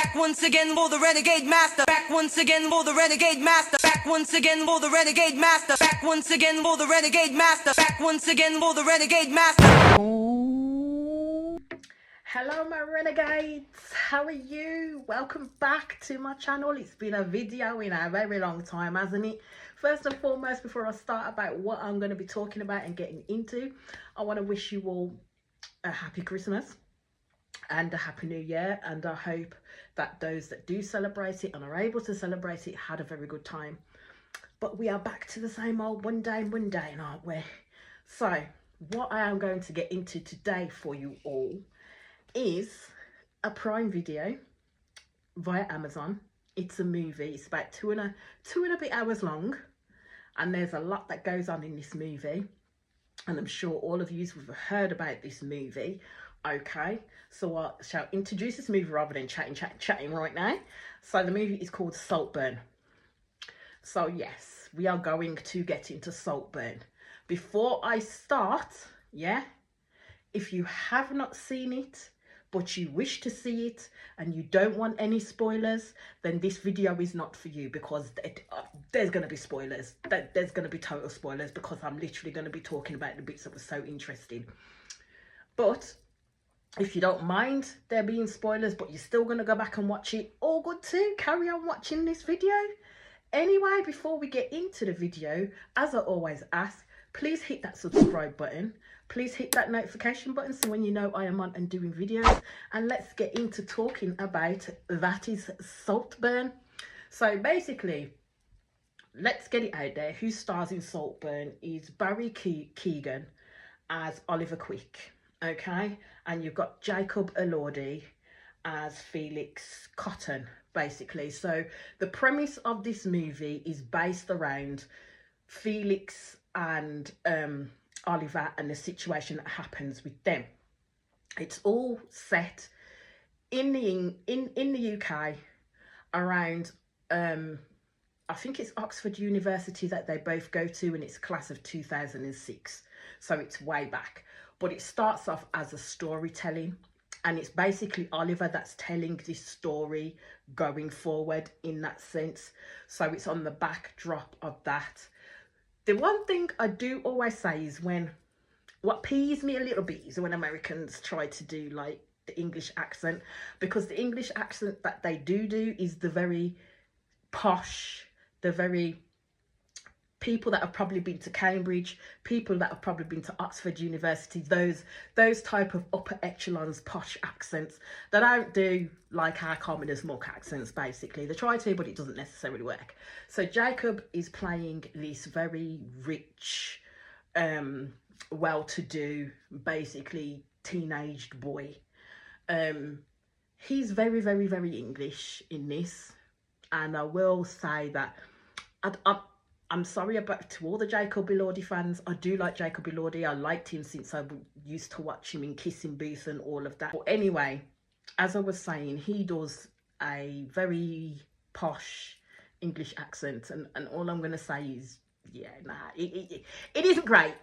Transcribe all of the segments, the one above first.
Back once again for the renegade master. Back once again for the renegade master. Back once again for the renegade master. Back once again for the renegade master. Back once again for the renegade master. Hello my renegades, how are you? Welcome back to my channel. It's been a video in a very long time, hasn't it? First and foremost, before I start about what I'm going to be talking about and getting into, I want to wish you all a happy Christmas and a happy new year, and I hope that those that do celebrate it and are able to celebrate it had a very good time. But we are back to the same old mundane, aren't we? So what I am going to get into today for you all is a Prime Video via Amazon. It's a movie. It's about two and a bit hours long, and there's a lot that goes on in this movie, and I'm sure all of you have heard about this movie. Okay, so I shall introduce this movie rather than chatting right now. So the movie is called Saltburn. So yes, we are going to get into Saltburn. Before I start, if you have not seen it but you wish to see it and you don't want any spoilers, then this video is not for you, because there's going to be spoilers. There's going to be total spoilers, because I'm literally going to be talking about the bits that were so interesting. But if you don't mind there being spoilers, but you're still going to go back and watch it, all good too. Carry on watching this video. Anyway, before we get into the video, as I always ask, please hit that subscribe button. Please hit that notification button so when you know I am on and doing videos. And let's get into talking about that is Saltburn. So basically, let's get it out there. Who stars in Saltburn is Barry Keoghan as Oliver Quick, okay? And you've got Jacob Elordi as Felix Cotton, basically. So the premise of this movie is based around Felix and Oliver and the situation that happens with them. It's all set in the UK around I think it's Oxford University that they both go to, and it's class of 2006, so it's way back. But it starts off as a storytelling, and it's basically Oliver that's telling this story going forward in that sense. So it's on the backdrop of that. The one thing I do always say is what peeves me a little bit is when Americans try to do like the English accent, because the English accent that they do is the very posh, the very people that have probably been to Cambridge, people that have probably been to Oxford University, those type of upper echelons posh accents. They don't do like our commoners muck accents, basically. They try to, but it doesn't necessarily work. So Jacob is playing this very rich, well-to-do, basically teenaged boy. He's very, very, very English in this, and I will say that I'm sorry to all the Jacob Elordi fans. I do like Jacob Elordi. I liked him since I used to watch him in Kissing Booth and all of that. But anyway, as I was saying, he does a very posh English accent, and all I'm going to say is, it isn't great.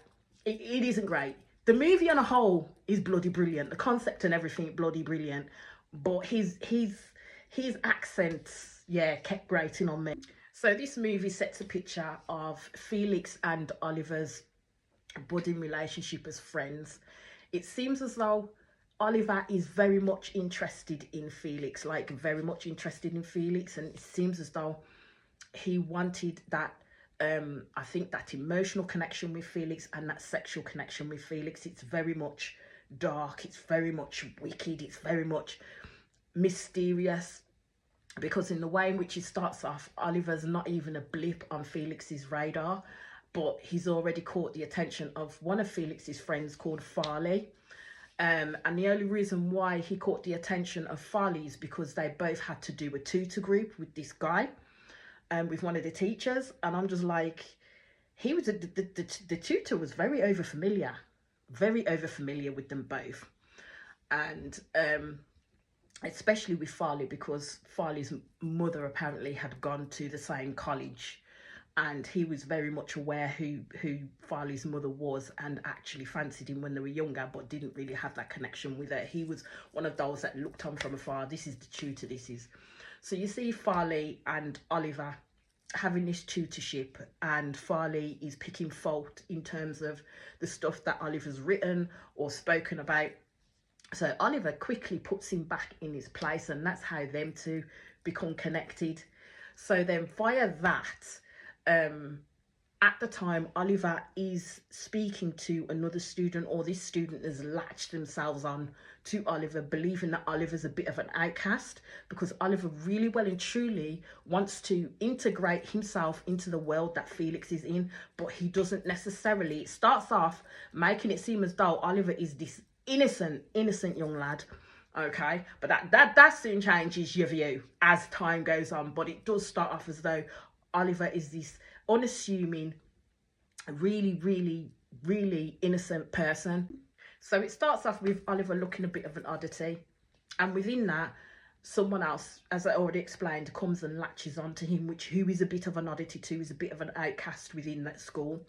It isn't great. The movie on a whole is bloody brilliant. The concept and everything, bloody brilliant. But his accents, kept grating on me. So this movie sets a picture of Felix and Oliver's budding relationship as friends. It seems as though Oliver is very much interested in Felix, and it seems as though he wanted that, I think, that emotional connection with Felix and that sexual connection with Felix. It's very much dark, it's very much wicked, it's very much mysterious. Because in the way in which it starts off, Oliver's not even a blip on Felix's radar, but he's already caught the attention of one of Felix's friends called Farley. And the only reason why he caught the attention of Farley is because they both had to do a tutor group with this guy, with one of the teachers. And I'm just like, the tutor was very overfamiliar with them both. And especially with Farley, because Farley's mother apparently had gone to the same college and he was very much aware who Farley's mother was, and actually fancied him when they were younger, but didn't really have that connection with her. He was one of those that looked on from afar. This is the tutor, this is. So you see Farley and Oliver having this tutorship, and Farley is picking fault in terms of the stuff that Oliver's written or spoken about. So Oliver quickly puts him back in his place, and that's how them two become connected. So then via that, at the time, Oliver is speaking to another student, or this student has latched themselves on to Oliver, believing that Oliver's a bit of an outcast, because Oliver really well and truly wants to integrate himself into the world that Felix is in, but he doesn't necessarily. It starts off making it seem as though Oliver is this innocent young lad, okay, but that soon changes your view as time goes on. But it does start off as though Oliver is this unassuming, really innocent person. So it starts off with Oliver looking a bit of an oddity, and within that, someone else, as I already explained, comes and latches onto him, who is a bit of an oddity too, is a bit of an outcast within that school.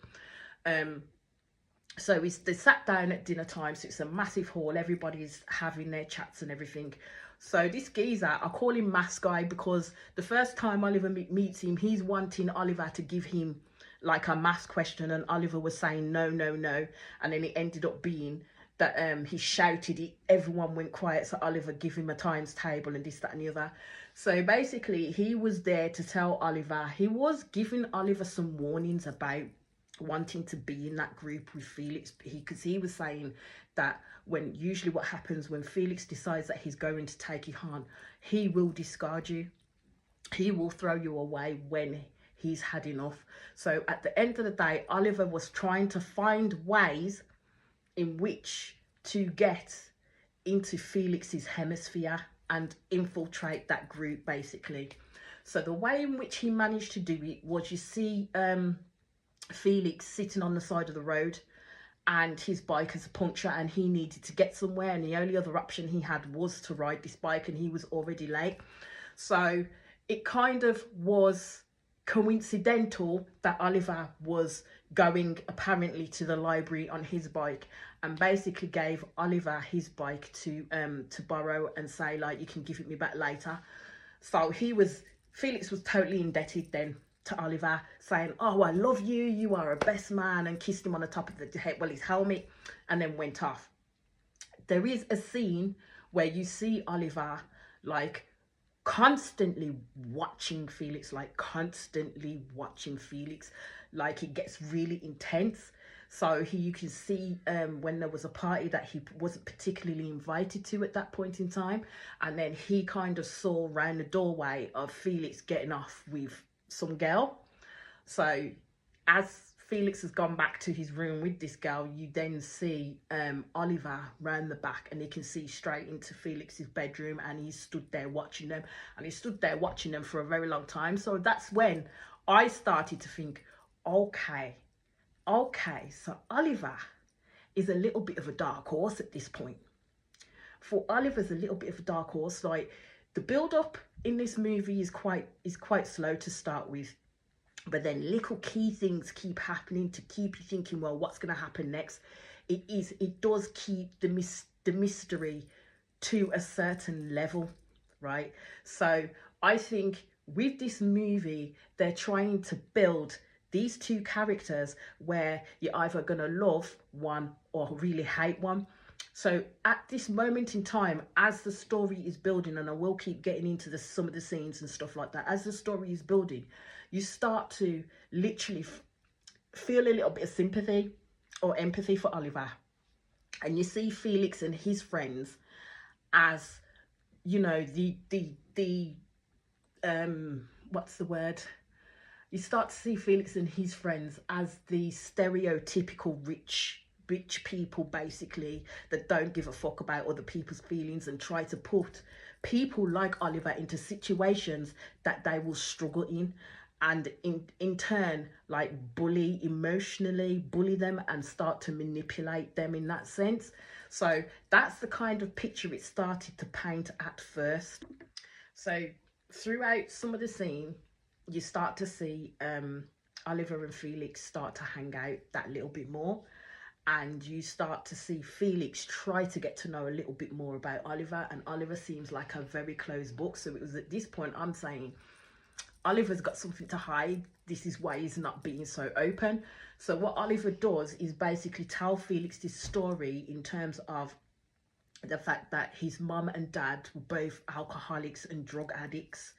So they sat down at dinner time, so it's a massive hall, everybody's having their chats and everything. So this geezer, I call him Mask Guy, because the first time Oliver meets him, he's wanting Oliver to give him like a math question, and Oliver was saying no, and then it ended up being that he shouted it, everyone went quiet, so Oliver gave him a times table and this, that and the other. So basically he was there to tell Oliver, he was giving Oliver some warnings about wanting to be in that group with Felix, because he was saying that usually what happens when Felix decides that he's going to take you on, he will discard you, he will throw you away when he's had enough. So at the end of the day, Oliver was trying to find ways in which to get into Felix's hemisphere and infiltrate that group, basically. So the way in which he managed to do it was, you see Felix sitting on the side of the road, and his bike has a puncture, and he needed to get somewhere, and the only other option he had was to ride this bike, and he was already late. So it kind of was coincidental that Oliver was going apparently to the library on his bike, and basically gave Oliver his bike to borrow and say, like, you can give it me back later. So Felix was totally indebted then to Oliver, saying, oh, I love you, you are a best man, and kissed him on the top of the head, his helmet, and then went off. There is a scene where you see Oliver like constantly watching Felix, like it gets really intense. So you can see when there was a party that he wasn't particularly invited to at that point in time, and then he kind of saw round the doorway of Felix getting off with some girl. So as Felix has gone back to his room with this girl, you then see Oliver round the back, and you can see straight into Felix's bedroom, and he stood there watching them, and he stood there watching them for a very long time. So that's when I started to think, okay, so Oliver is a little bit of a dark horse at this point. For Oliver's a little bit of a dark horse. Like, the build up in this movie is quite slow to start with, but then little key things keep happening to keep you thinking, well, what's going to happen next? It does keep the mystery to a certain level, right? So I think with this movie, they're trying to build these two characters where you're either going to love one or really hate one. So at this moment in time, as the story is building, and I will keep getting into some of the scenes and stuff like that, as the story is building, you start to literally feel a little bit of sympathy or empathy for Oliver. And you see Felix and his friends as, you know, what's the word? You start to see Felix and his friends as the stereotypical rich people, basically, that don't give a fuck about other people's feelings and try to put people like Oliver into situations that they will struggle in, and in turn, like, emotionally bully them and start to manipulate them in that sense. So that's the kind of picture it started to paint at first. So throughout some of the scene, you start to see Oliver and Felix start to hang out that little bit more, and you start to see Felix try to get to know a little bit more about Oliver, and Oliver seems like a very closed book. So it was at this point I'm saying, Oliver's got something to hide. This is why he's not being so open. So what Oliver does is basically tell Felix this story in terms of the fact that his mum and dad were both alcoholics and drug addicts,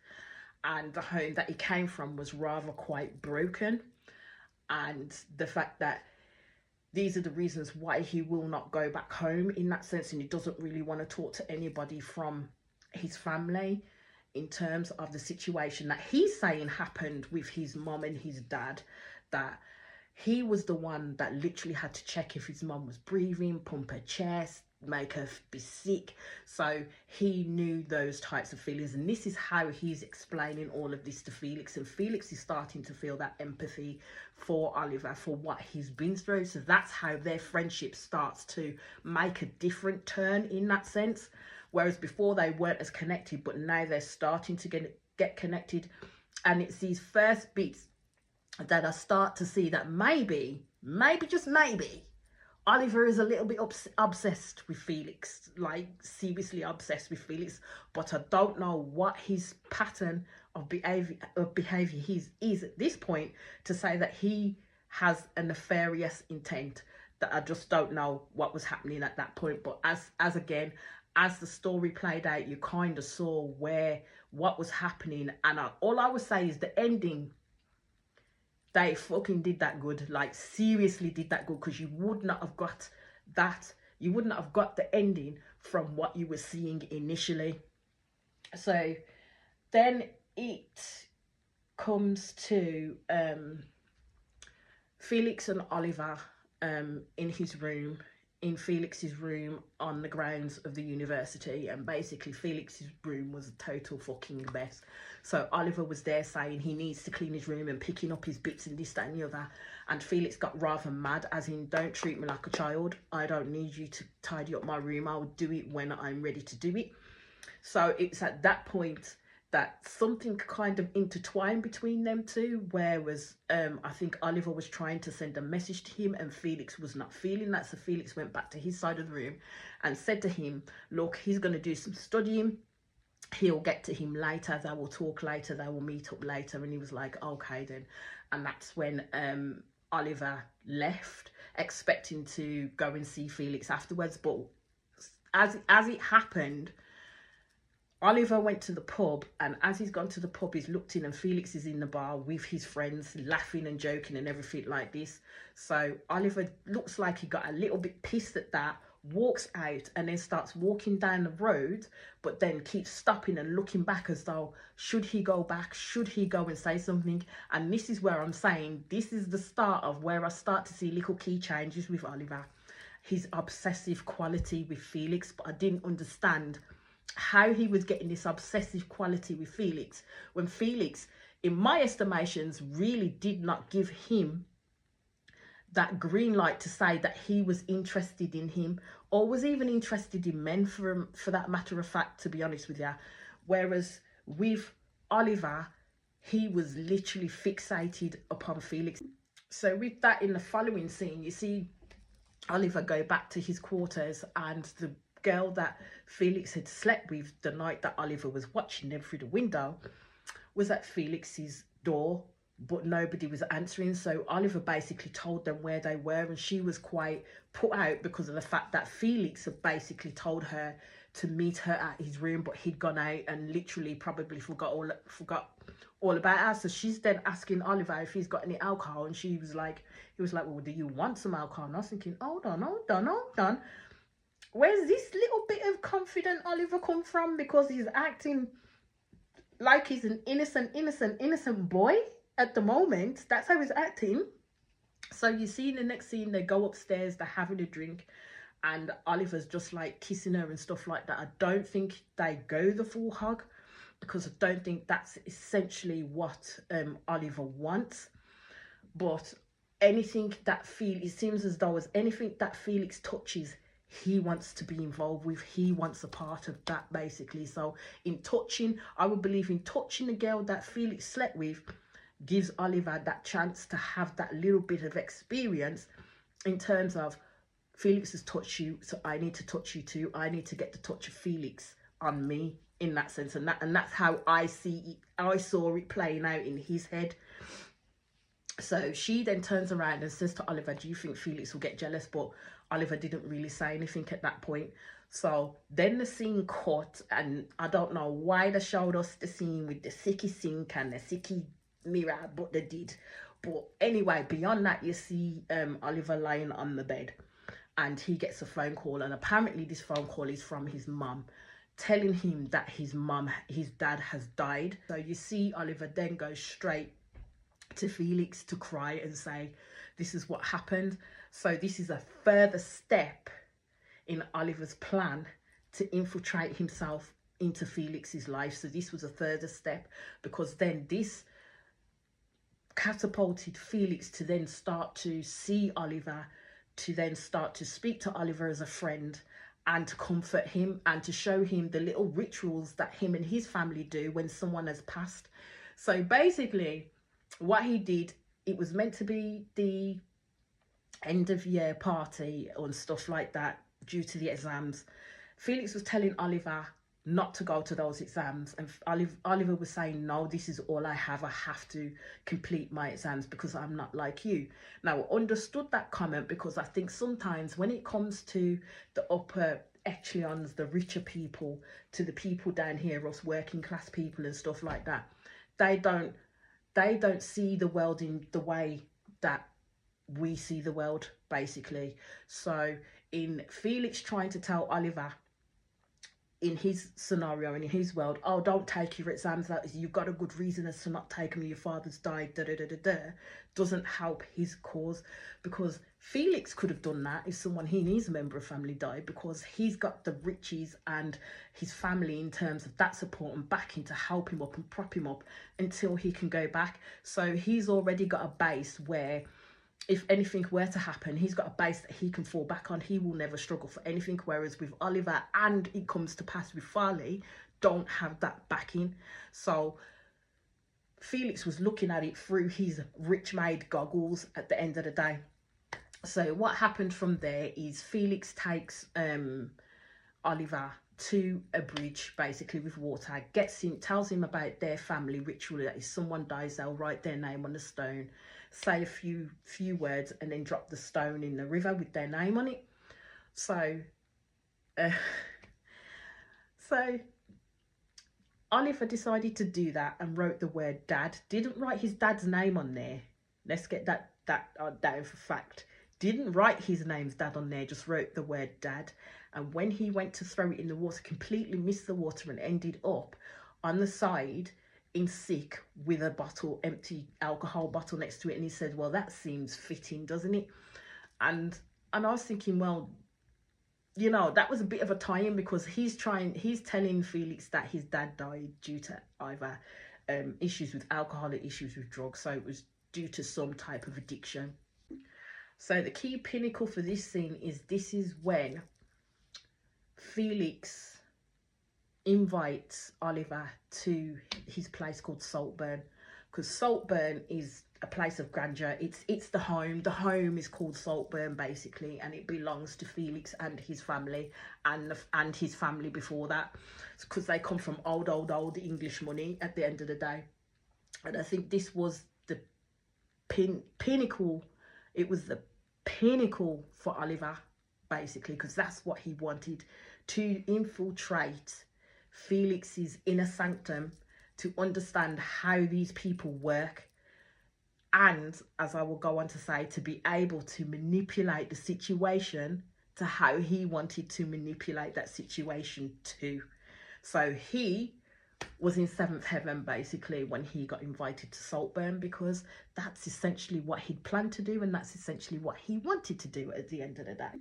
and the home that he came from was rather quite broken, and the fact that these are the reasons why he will not go back home in that sense, and he doesn't really want to talk to anybody from his family in terms of the situation that he's saying happened with his mum and his dad, that he was the one that literally had to check if his mum was breathing, pump her chest, make her be sick. So he knew those types of feelings, and this is how he's explaining all of this to Felix, and Felix is starting to feel that empathy for Oliver, for what he's been through. So that's how their friendship starts to make a different turn in that sense, whereas before they weren't as connected, but now they're starting to get connected. And it's these first bits that I start to see that maybe just maybe Oliver is a little bit obsessed with Felix, like seriously obsessed with Felix, but I don't know what his pattern of behavior is at this point to say that he has a nefarious intent, that I just don't know what was happening at that point. But as again, as the story played out, you kind of saw what was happening, and all I would say is the ending, they fucking did that good, like seriously did that good, because you would not have got that, you would not have got the ending from what you were seeing initially. So then it comes to Felix and Oliver in his room, in Felix's room on the grounds of the university, and basically Felix's room was a total fucking mess. So Oliver was there saying he needs to clean his room and picking up his bits and this, that and the other, and Felix got rather mad, as in, don't treat me like a child, I don't need you to tidy up my room, I'll do it when I'm ready to do it. So it's at that point that something kind of intertwined between them two, whereas I think Oliver was trying to send a message to him and Felix was not feeling that. So Felix went back to his side of the room and said to him, look, he's going to do some studying, he'll get to him later, they will talk later, they will meet up later. And he was like, okay then. And that's when Oliver left, expecting to go and see Felix afterwards. But as it happened, Oliver went to the pub, and as he's gone to the pub, he's looked in and Felix is in the bar with his friends, laughing and joking and everything like this. So Oliver looks like he got a little bit pissed at that, walks out and then starts walking down the road, but then keeps stopping and looking back as though, should he go back? Should he go and say something? And this is where I'm saying, this is the start of where I start to see little key changes with Oliver. His obsessive quality with Felix, but I didn't understand how he was getting this obsessive quality with Felix when Felix, in my estimations, really did not give him that green light to say that he was interested in him, or was even interested in men for that matter of fact, to be honest with you. Whereas with Oliver, he was literally fixated upon Felix. So with that, in the following scene, you see Oliver go back to his quarters, and the girl that Felix had slept with the night that Oliver was watching them through the window was at Felix's door, but nobody was answering. So Oliver basically told them where they were, and she was quite put out because of the fact that Felix had basically told her to meet her at his room, but he'd gone out and literally probably forgot all about her. So she's then asking Oliver if he's got any alcohol, and he was like, well, do you want some alcohol? And I was thinking, hold on. Where's this little bit of confident Oliver come from? Because he's acting like he's an innocent boy at the moment. That's how he's acting. So you see in the next scene, they go upstairs, they're having a drink, and Oliver's just like kissing her and stuff like that. I don't think they go the full hug, because I don't think that's essentially what Oliver wants. But anything that it seems as though as anything that Felix touches, he wants to be involved with, he wants a part of that basically. So in touching, I would believe in touching the girl that Felix slept with, gives Oliver that chance to have that little bit of experience in terms of Felix has touched you, so I need to touch you too. I need to get the touch of Felix on me in that sense, and that's how I saw it playing out in his head. So she then turns around and says to Oliver, do you think Felix will get jealous? But Oliver didn't really say anything at that point. So then the scene cut, and I don't know why they showed us the scene with the sicky sink and the sicky mirror, but they did. But anyway, beyond that, you see Oliver lying on the bed, and he gets a phone call, and apparently this phone call is from his mum, telling him that his dad has died. So you see Oliver then go straight to Felix to cry and say, this is what happened. So this is a further step in Oliver's plan to infiltrate himself into Felix's life. So this was a further step, because then this catapulted Felix to then start to see Oliver, to then start to speak to Oliver as a friend, and to comfort him and to show him the little rituals that him and his family do when someone has passed. So basically what he did, it was meant to be the end of year party and stuff like that due to the exams. Felix was telling Oliver not to go to those exams, and Oliver was saying, no, this is all I have to complete my exams because I'm not like you. Now I understood that comment, because I think sometimes when it comes to the upper echelons, the richer people, to the people down here, us working class people and stuff like that, they don't see the world in the way that we see the world, basically. So in Felix trying to tell Oliver, in his scenario and in his world, oh, don't take your exams, that you've got a good reason as to not take them, your father's died, doesn't help his cause, because Felix could have done that if someone he needs, a member of family, died, because he's got the riches and his family in terms of that support and backing to help him up and prop him up until he can go back. So he's already got a base where if anything were to happen, he's got a base that he can fall back on. He will never struggle for anything. Whereas with Oliver, and it comes to pass with Farley, don't have that backing. So Felix was looking at it through his rich-made goggles at the end of the day. So what happened from there is Felix takes Oliver to a bridge, basically with water, tells him about their family ritual, that if someone dies, they'll write their name on the stone, say a few words, and then drop the stone in the river with their name on it. So Oliver decided to do that and wrote the word dad. Didn't write his dad's name on there. Let's get that down for fact. Didn't write his name's dad on there, just wrote the word dad. And when he went to throw it in the water, completely missed the water and ended up on the side in sick with a empty alcohol bottle next to it. And he said, well, that seems fitting, doesn't it? And I was thinking, well, you know, that was a bit of a tie-in, because he's telling Felix that his dad died due to either issues with alcohol or issues with drugs. So it was due to some type of addiction. So the key pinnacle for this scene this is when Felix invites Oliver to his place called Saltburn, because Saltburn is a place of grandeur. It's the home. The home is called Saltburn, basically, and it belongs to Felix and his family, and his family before that, because they come from old English money at the end of the day. And I think this was the pinnacle. It was the pinnacle for Oliver, basically, because that's what he wanted, to infiltrate Felix's inner sanctum, to understand how these people work, and, as I will go on to say, to be able to manipulate the situation to how he wanted to manipulate that situation too. So he was in seventh heaven, basically, when he got invited to Saltburn, because that's essentially what he'd planned to do, and that's essentially what he wanted to do at the end of the day.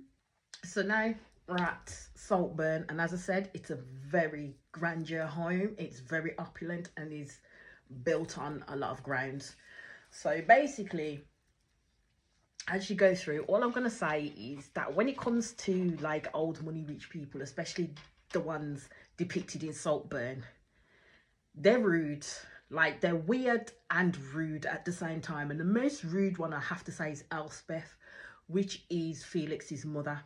So now we're at Saltburn, and as I said, it's a very grandeur home. It's very opulent and is built on a lot of grounds. So basically, as you go through, all I'm going to say is that when it comes to like old money rich people, especially the ones depicted in Saltburn, they're rude, Like, they're weird and rude at the same time. And the most rude one I have to say is Elspeth, which is Felix's mother.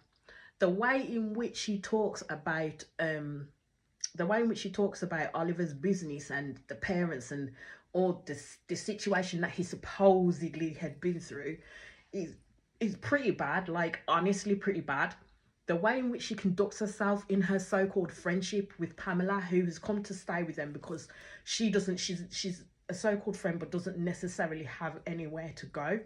The way in which she talks about Oliver's business and the parents and all this the situation that he supposedly had been through is pretty bad, like honestly pretty bad. The way in which she conducts herself in her so-called friendship with Pamela, who has come to stay with them because she's a so-called friend but doesn't necessarily have anywhere to go.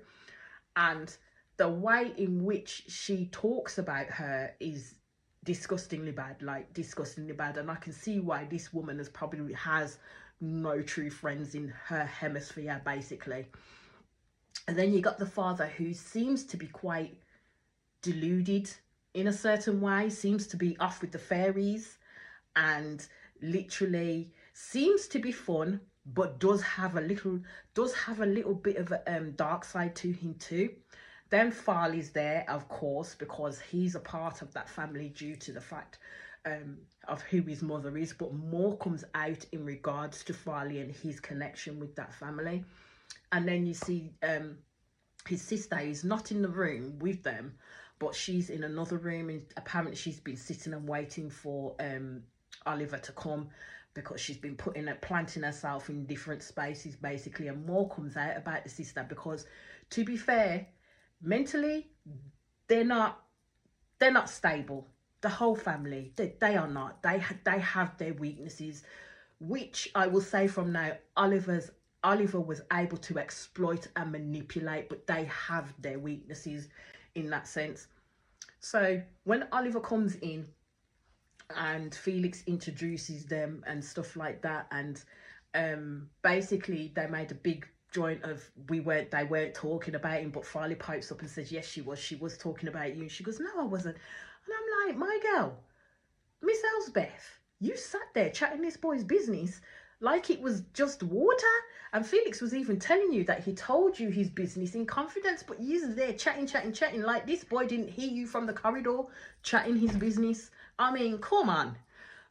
And the way in which she talks about her is disgustingly bad, like disgustingly bad. And I can see why this woman has no true friends in her hemisphere, basically. And then you got the father, who seems to be quite deluded in a certain way, seems to be off with the fairies, and literally seems to be fun, but does have a little bit of a dark side to him too. Then Farley's there, of course, because he's a part of that family due to the fact of who his mother is. But more comes out in regards to Farley and his connection with that family. And then you see his sister is not in the room with them, but she's in another room, and apparently she's been sitting and waiting for Oliver to come, because she's been planting herself in different spaces, basically. And more comes out about the sister, because, to be fair, mentally they're not stable. The whole family, they are not. They have their weaknesses, which I will say from now, Oliver was able to exploit and manipulate, but they have their weaknesses in that sense. So when Oliver comes in and Felix introduces them and stuff like that, and basically they made a big joint of they weren't talking about him, but Farley pipes up and says, yes, she was talking about you. And she goes, no, I wasn't. And I'm like, my girl, Miss Elsbeth, you sat there chatting this boy's business like it was just water. And Felix was even telling you that he told you his business in confidence, but you're there chatting like this boy didn't hear you from the corridor chatting his business. I mean, come on.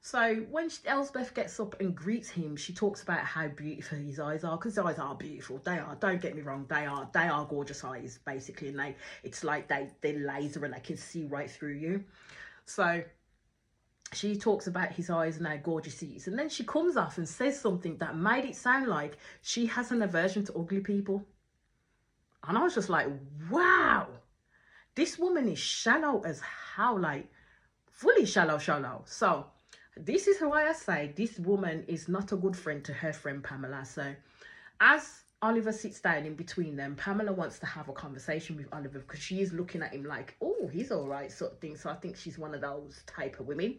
So when Elsbeth gets up and greets him, she talks about how beautiful his eyes are, because his eyes are beautiful. They are. Don't get me wrong. They are gorgeous eyes, basically. And it's like they're laser and they can see right through you. So she talks about his eyes and how gorgeous he is. And then she comes off and says something that made it sound like she has an aversion to ugly people. And I was just like, wow, this woman is shallow as hell, like fully shallow. So this is why I say this woman is not a good friend to her friend Pamela. So as Oliver sits down in between them, Pamela wants to have a conversation with Oliver, because she is looking at him like, oh, he's all right, sort of thing. So I think she's one of those type of women.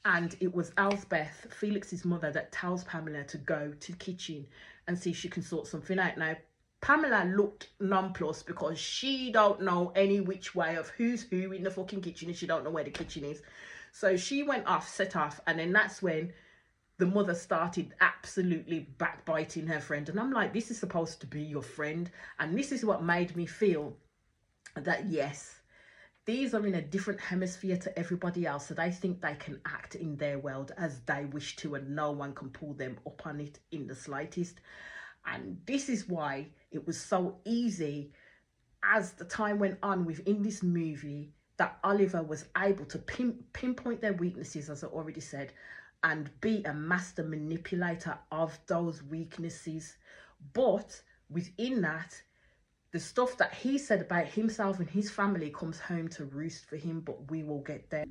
And it was Elsbeth, Felix's mother, that tells Pamela to go to the kitchen and see if she can sort something out. Now, Pamela looked nonplussed, because she don't know any which way of who's who in the fucking kitchen, and she don't know where the kitchen is. So she went off, set off, and then that's when the mother started absolutely backbiting her friend. And I'm like, this is supposed to be your friend. And this is what made me feel that, yes, these are in a different hemisphere to everybody else. So they think they can act in their world as they wish to, and no one can pull them up on it in the slightest. And this is why it was so easy, as the time went on within this movie, that Oliver was able to pinpoint their weaknesses, as I already said, and be a master manipulator of those weaknesses. But within that, the stuff that he said about himself and his family comes home to roost for him, but we will get there.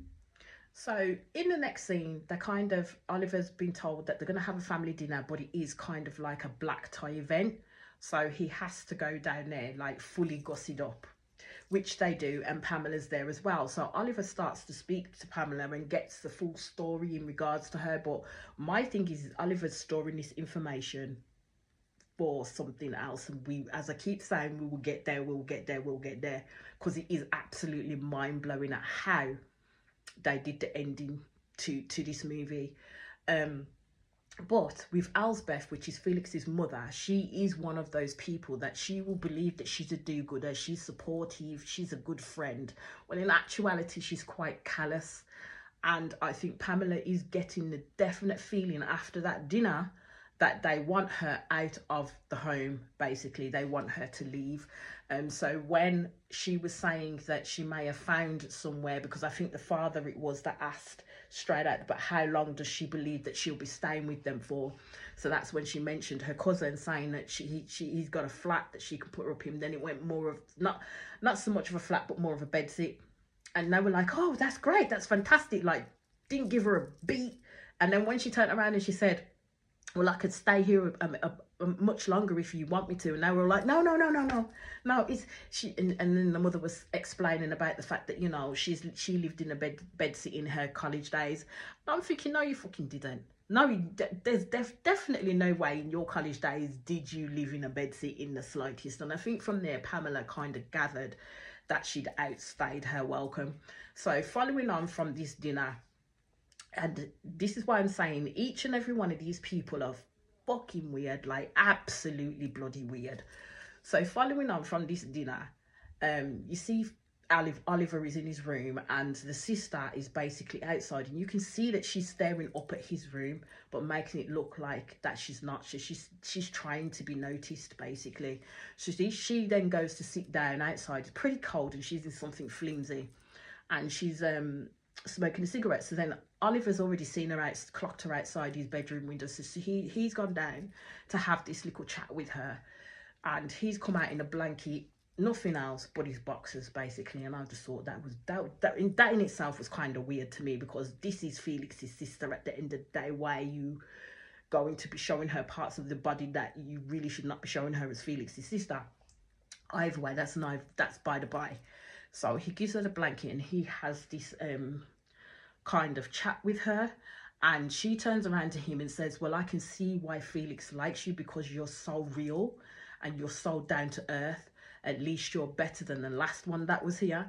So in the next scene, Oliver's been told that they're going to have a family dinner, but it is kind of like a black tie event. So he has to go down there like fully gussied up, which they do, and Pamela's there as well. So Oliver starts to speak to Pamela and gets the full story in regards to her. But my thing is, Oliver's storing this information for something else, and we, as I keep saying, we will get there, because it is absolutely mind-blowing at how they did the ending to this movie. But with Elsbeth, which is Felix's mother, she is one of those people that she will believe that she's a do-gooder, she's supportive, she's a good friend, when in actuality she's quite callous. And I think Pamela is getting the definite feeling after that dinner that they want her out of the home. Basically, they want her to leave. So when she was saying that she may have found somewhere, because I think the father it was that asked straight out, but how long does she believe that she'll be staying with them for? So that's when she mentioned her cousin, saying that he's got a flat that she could put her up in. Then it went more of not so much of a flat, but more of a bedsit. And they were like, oh, that's great, that's fantastic. Like, didn't give her a beat. And then when she turned around and she said, well, I could stay here much longer if you want me to. And they were like, no, it's she. And then the mother was explaining about the fact that, you know, she lived in a bedsit in her college days. I'm thinking, no, you fucking didn't. No, there's definitely no way in your college days did you live in a bedsit in the slightest. And I think from there, Pamela kind of gathered that she'd outstayed her welcome. So following on from this dinner, and this is why I'm saying each and every one of these people are fucking weird, like absolutely bloody weird. So following on from this dinner, you see Oliver is in his room and the sister is basically outside, and you can see that she's staring up at his room, but making it look like that she's not. She's trying to be noticed, basically. So she then goes to sit down outside. It's pretty cold and she's in something flimsy, and she's smoking a cigarette. So then Oliver's already seen her clocked her outside his bedroom window. So he's gone down to have this little chat with her, and he's come out in a blanket, nothing else but his boxers, basically. And I just thought that in itself was kind of weird to me, because this is Felix's sister at the end of the day. Why are you going to be showing her parts of the body that you really should not be showing her as Felix's sister? Either way, that's by the by. So he gives her the blanket and he has this kind of chat with her, and she turns around to him and says, well, I can see why Felix likes you, because you're so real and you're so down to earth. At least you're better than the last one that was here.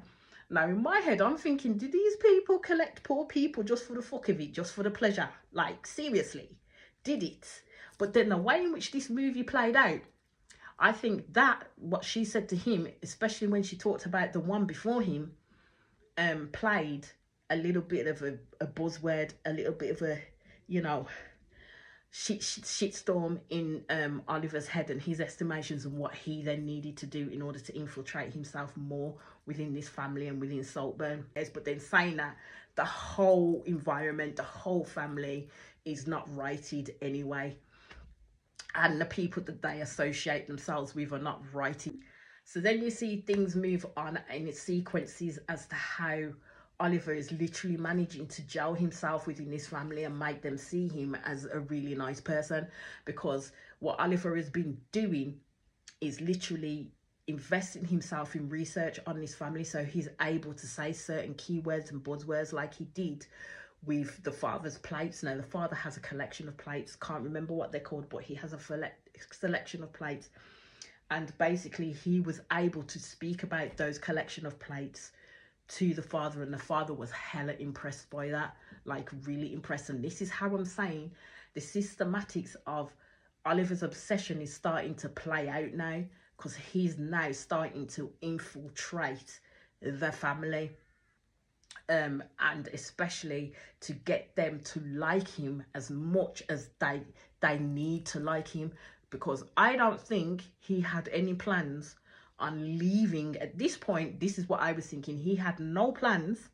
Now in my head I'm thinking, do these people collect poor people just for the fuck of it, just for the pleasure? Like, seriously, did it? But then the way in which this movie played out, I think that what she said to him, especially when she talked about the one before him, played a little bit of a buzzword, a little bit of a, you know, shitstorm in Oliver's head and his estimations of what he then needed to do in order to infiltrate himself more within this family and within Saltburn. Yes, but then saying that the whole environment, the whole family is not righted anyway, and the people that they associate themselves with are not righted. So then you see things move on in its sequences as to how Oliver is literally managing to gel himself within this family and make them see him as a really nice person, because what Oliver has been doing is literally investing himself in research on this family, so he's able to say certain keywords and buzzwords like he did with the father's plates. Now the father has a collection of plates, can't remember what they're called, but he has a selection of plates, and basically he was able to speak about those collection of plates to the father, and the father was hella impressed by that, like really impressed. And this is how I'm saying the systematics of Oliver's obsession is starting to play out now, because he's now starting to infiltrate the family, and especially to get them to like him as much as they need to like him, because I don't think he had any plans on leaving at this point. This is what I was thinking. He had no plans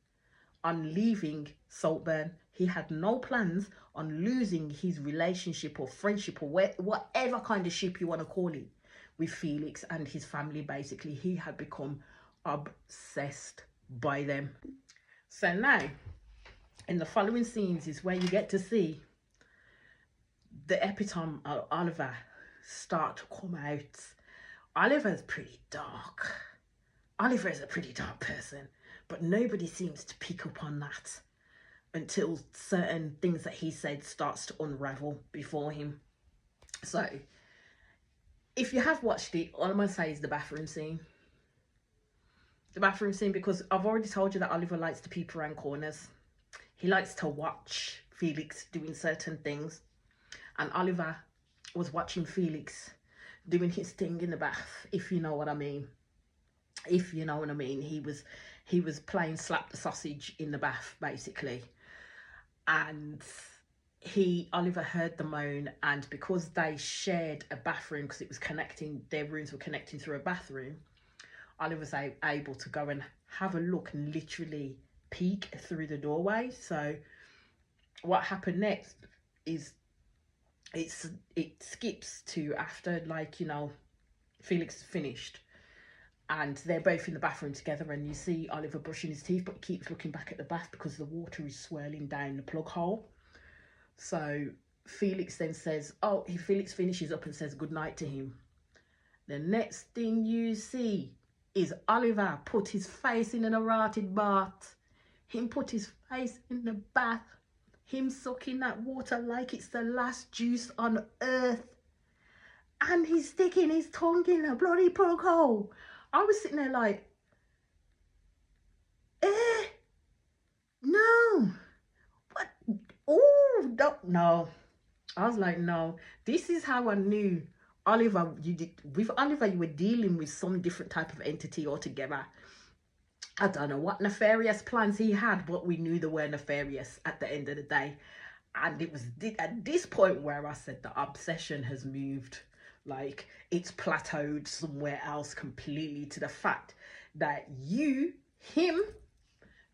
on leaving Saltburn. He had no plans on losing his relationship or friendship or whatever kind of ship you want to call it with Felix and his family. Basically, he had become obsessed by them. So now in the following scenes is where you get to see the epitome of Oliver start to come out. Oliver's pretty dark. Oliver is a pretty dark person, but nobody seems to pick up on that until certain things that he said starts to unravel before him. So if you have watched it, all I'm going to say is the bathroom scene. The bathroom scene, because I've already told you that Oliver likes to peep around corners. He likes to watch Felix doing certain things, and Oliver was watching Felix doing his thing in the bath, if you know what I mean. If you know what I mean. He was playing slap the sausage in the bath, basically. And Oliver heard the moan, and because they shared a bathroom, because it was connecting, their rooms were connecting through a bathroom, Oliver was able to go and have a look and literally peek through the doorway. So what happened next is it skips to after, like, you know, Felix is finished and they're both in the bathroom together, and you see Oliver brushing his teeth, but he keeps looking back at the bath because the water is swirling down the plug hole. So Felix then says, oh, Felix finishes up and says goodnight to him. The next thing you see is Oliver put his face in an rotted bath. Him put his face in the bath. Him sucking that water like it's the last juice on earth. And he's sticking his tongue in a bloody plug hole. I was sitting there like, no. What? Oh, no. I was like, no. This is how I knew Oliver, with Oliver, you were dealing with some different type of entity altogether. I don't know what nefarious plans he had, but we knew they were nefarious at the end of the day. And it was at this point where I said the obsession has moved. Like, it's plateaued somewhere else completely, to the fact that him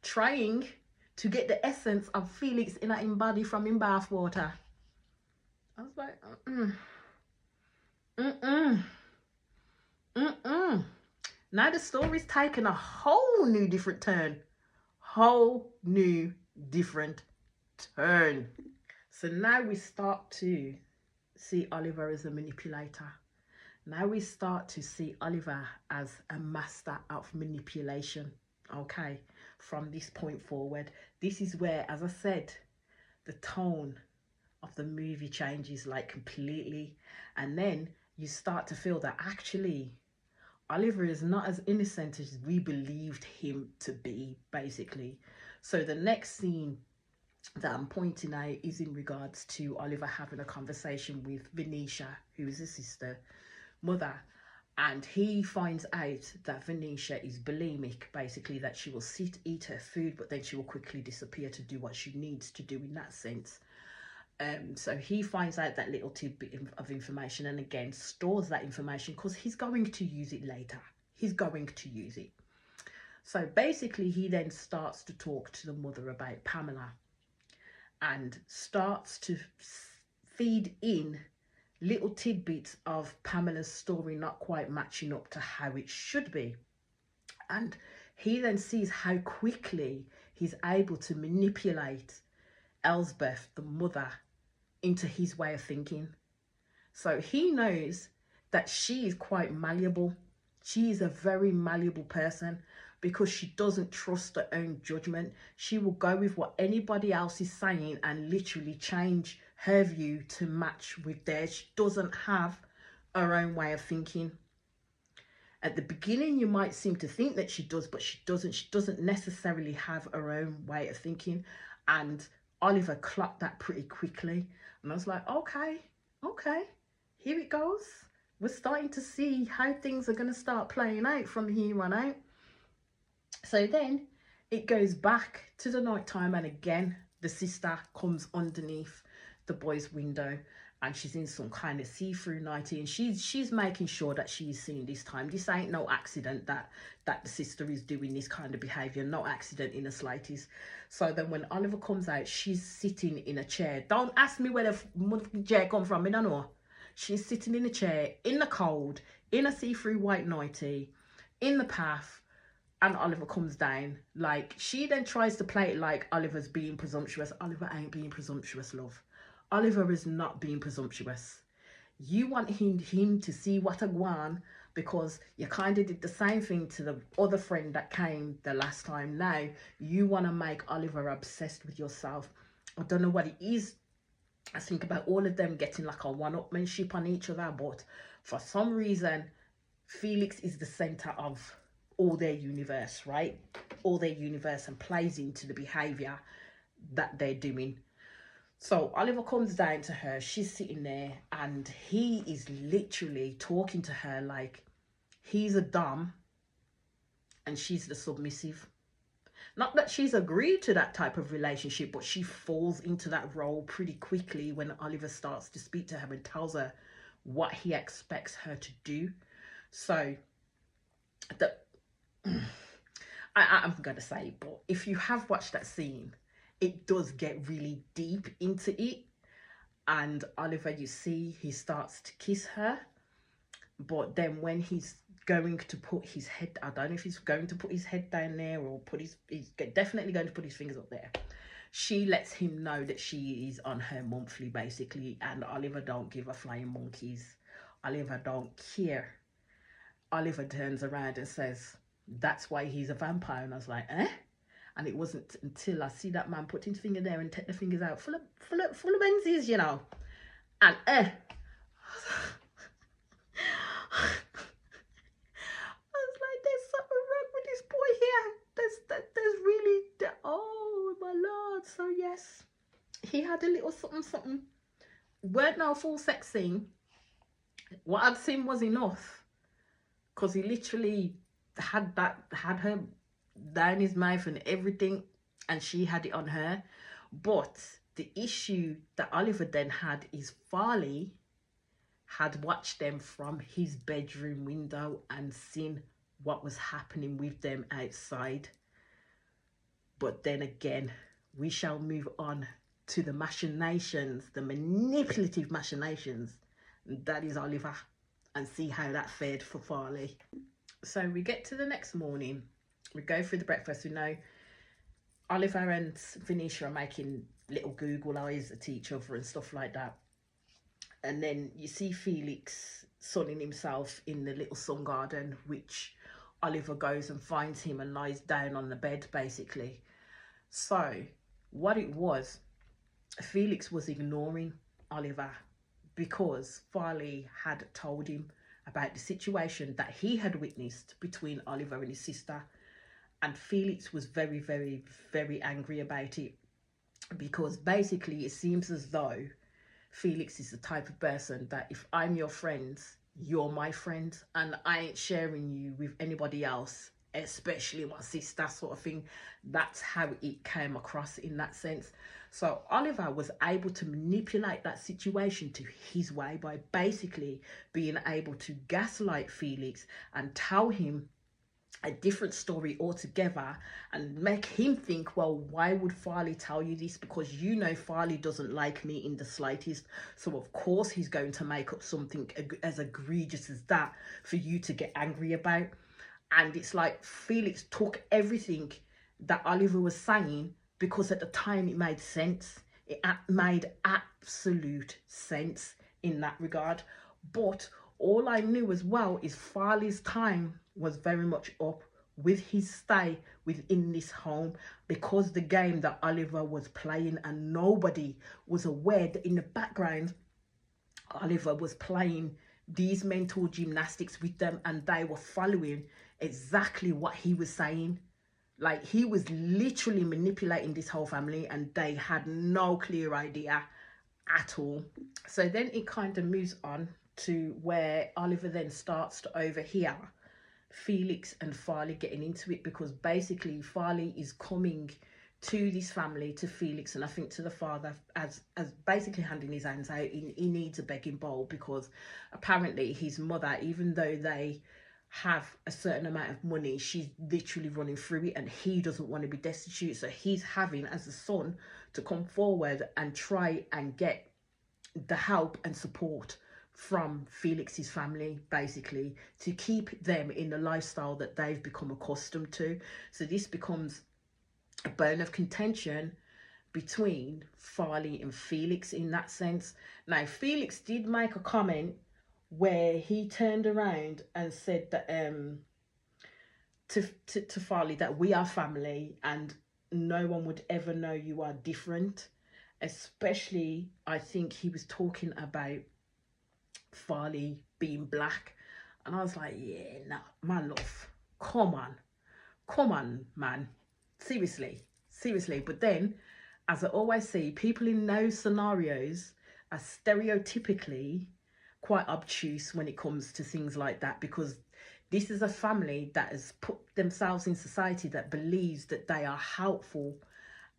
trying to get the essence of Felix in his body from him bath water. I was like, Now the story's taken a whole new different turn. So now we start to see Oliver as a manipulator. Now we start to see Oliver as a master of manipulation. Okay, from this point forward, this is where, as I said, the tone of the movie changes like completely. And then you start to feel that actually Oliver is not as innocent as we believed him to be, basically. So the next scene that I'm pointing out is in regards to Oliver having a conversation with Venetia, who is his sister mother, and he finds out that Venetia is bulimic, basically that she will eat her food, but then she will quickly disappear to do what she needs to do in that sense. So he finds out that little tidbit of information, and again stores that information because he's going to use it later. He's going to use it. So basically he then starts to talk to the mother about Pamela and starts to feed in little tidbits of Pamela's story not quite matching up to how it should be. And he then sees how quickly he's able to manipulate Elsbeth, the mother, into his way of thinking. So he knows that she is quite malleable. She is a very malleable person because she doesn't trust her own judgment. She will go with what anybody else is saying and literally change her view to match with theirs. She doesn't have her own way of thinking. At the beginning, you might seem to think that she does, but she doesn't. She doesn't necessarily have her own way of thinking. And Oliver clocked that pretty quickly. And I was like, okay, here it goes. We're starting to see how things are going to start playing out from here on out. So then it goes back to the night time, and again, the sister comes underneath the boy's window, and she's in some kind of see-through nightie, and she's making sure that she's seen this time. This ain't no accident that the sister is doing this kind of behavior. No accident in the slightest. So then when Oliver comes out, she's sitting in a chair. Don't ask me where the chair come from, I don't know. She's sitting in a chair in the cold, in a see-through white nightie, in the path, and Oliver comes down. Like, she then tries to play it like Oliver's being presumptuous. Oliver ain't being presumptuous, love. Oliver is not being presumptuous. You want him to see what I want because you kind of did the same thing to the other friend that came the last time. Now you want to make Oliver obsessed with yourself. I don't know what it is. I think about all of them getting like a one-upmanship on each other, but for some reason Felix is the center of all their universe, right? All their universe, and plays into the behavior that they're doing. So Oliver comes down to her, she's sitting there, and he is literally talking to her like he's a dom and she's the submissive. Not that she's agreed to that type of relationship, but she falls into that role pretty quickly when Oliver starts to speak to her and tells her what he expects her to do. So the I'm gonna say, but if you have watched that scene, it does get really deep into it. And Oliver, you see, he starts to kiss her, but then when he's going to put his head, I don't know if he's going to put his head down there or he's definitely going to put his fingers up there. She lets him know that she is on her monthly, basically, and Oliver don't give a flying monkeys. Oliver don't care. Oliver turns around and says, that's why he's a vampire. And I was like, eh? And it wasn't until I see that man put his finger there and take the fingers out full of menses, you know. And I was like, there's something wrong with this boy here. There's really, oh my lord. So yes, he had a little something. Weren't no full sex scene. What I'd seen was enough, because he literally had her down his mouth and everything, and she had it on her. But the issue that Oliver then had is Farley had watched them from his bedroom window and seen what was happening with them outside. But then again, we shall move on to the machinations, the manipulative machinations. That is Oliver, and see how that fared for Farley. So we get to the next morning, we go through the breakfast. We know Oliver and Venetia are making little Google eyes at each other and stuff like that. And then you see Felix sunning himself in the little sun garden, which Oliver goes and finds him and lies down on the bed, basically. So what it was, Felix was ignoring Oliver because Farley had told him about the situation that he had witnessed between Oliver and his sister. And Felix was very, very, very angry about it, because basically it seems as though Felix is the type of person that if I'm your friend, you're my friend, and I ain't sharing you with anybody else, especially my sister, sort of thing. That's how it came across in that sense. So Oliver was able to manipulate that situation to his way by basically being able to gaslight Felix and tell him a different story altogether and make him think, well, why would Farley tell you this? Because you know Farley doesn't like me in the slightest, so of course he's going to make up something as egregious as that for you to get angry about. And it's like Felix took everything that Oliver was saying, because at the time it made sense. It made absolute sense in that regard. But all I knew as well is Farley's time was very much up with his stay within this home, because the game that Oliver was playing, and nobody was aware that in the background Oliver was playing these mental gymnastics with them, and they were following exactly what he was saying. Like, he was literally manipulating this whole family, and they had no clear idea at all. So then it kind of moves on to where Oliver then starts to overhear Felix and Farley getting into it, because basically Farley is coming to this family, to Felix, and I think to the father, as basically handing his hands out. He needs a begging bowl, because apparently his mother, even though they have a certain amount of money, she's literally running through it, and he doesn't want to be destitute. So he's having, as a son, to come forward and try and get the help and support from Felix's family, basically, to keep them in the lifestyle that they've become accustomed to. So this becomes a bone of contention between Farley and Felix in that sense. Now, Felix did make a comment where he turned around and said that to Farley that we are family and no one would ever know you are different. Especially, I think he was talking about Farley being black, and I was like, yeah, nah, my love, come on, man, seriously. But then, as I always say, people in those scenarios are stereotypically quite obtuse when it comes to things like that, because This is a family that has put themselves in society that believes that they are helpful